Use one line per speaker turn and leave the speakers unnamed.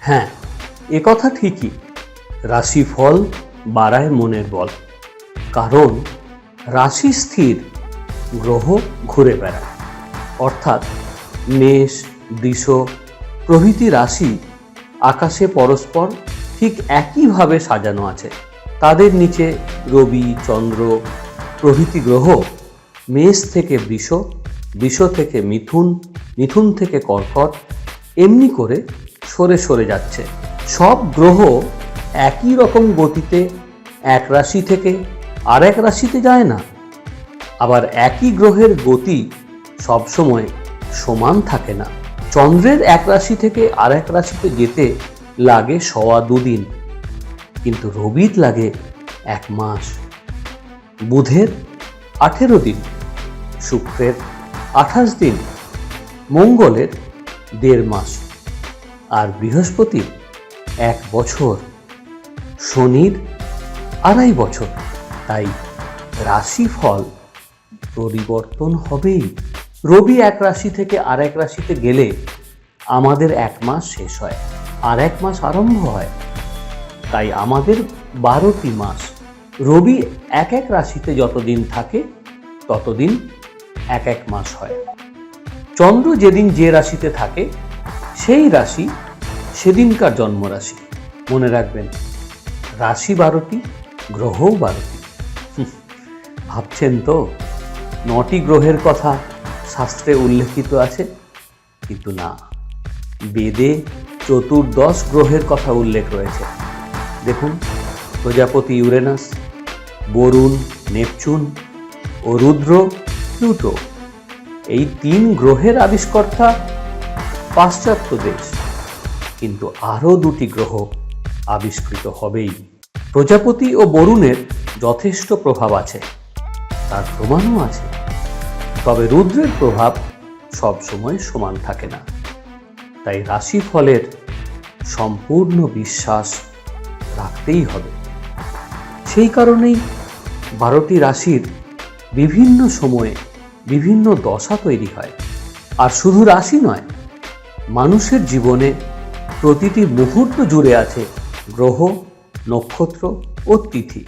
হ্যাঁ, একথা ঠিকই। রাশিফল বাড়ায় মনের বল। কারণ রাশি স্থির, গ্রহ ঘুরে বেড়ায়। অর্থাৎ মেষ, বৃষ প্রভৃতি রাশি আকাশে পরস্পর ঠিক একইভাবে সাজানো আছে। তাদের নিচে রবি, চন্দ্র প্রভৃতি গ্রহ মেষ থেকে বৃষ, বৃষ থেকে মিথুন, মিথুন থেকে কর্কট এমনি করে সরে সরে যাচ্ছে। সব গ্রহ একই রকম গতিতে এক রাশি থেকে আর এক রাশিতে যায় না। আবার একই গ্রহের গতি সবসময় সমান থাকে না। চন্দ্রের এক রাশি থেকে আর এক রাশিতে যেতে লাগে 2.25 দিন, কিন্তু রবির লাগে 1 মাস, বুধের 18 দিন, শুক্রের 28 দিন, মঙ্গলের 1.5 মাস, আর বৃহস্পতির 1 বছর, শনির 2.5 বছর। তাই রাশিফল পরিবর্তন হবেই। রবি এক রাশি থেকে আর এক রাশিতে গেলে আমাদের 1 মাস শেষ হয়, আর 1 মাস আরম্ভ হয়। তাই আমাদের 12টি মাস। রবি এক এক রাশিতে যতদিন থাকে ততদিন এক এক মাস হয়। চন্দ্র যেদিন যে রাশিতে থাকে সেই রাশি সেদিনকার জন্ম রাশি। মনে রাখবেন, রাশি 12টি, গ্রহও 12টি। ভাবছেন তো 9টি গ্রহের কথা শাস্ত্রে উল্লেখিত আছে, কিন্তু না, বেদে 14 গ্রহের কথা উল্লেখ রয়েছে। দেখুন, প্রজাপতি ইউরেনাস, বরুণ নেপচুন ও রুদ্র প্লুটো, এই 3 গ্রহের আবিষ্কর্তা পাশ্চাত্য দেশ। কিন্তু আরও 2টি গ্রহ আবিষ্কৃত হবেই। প্রজাপতি ও বরুণের যথেষ্ট প্রভাব আছে, তার প্রমাণও আছে। তবে রুদ্রের প্রভাব সবসময় সমান থাকে না। তাই রাশিফলের সম্পূর্ণ বিশ্বাস রাখতেই হবে। সেই কারণেই 12টি রাশির বিভিন্ন সময়ে বিভিন্ন দশা তৈরি হয়। আর শুধু রাশি নয়, মানুষের জীবনে প্রতিটি মুহূর্ত জুড়ে আছে গ্রহ, নক্ষত্র ও তিথি।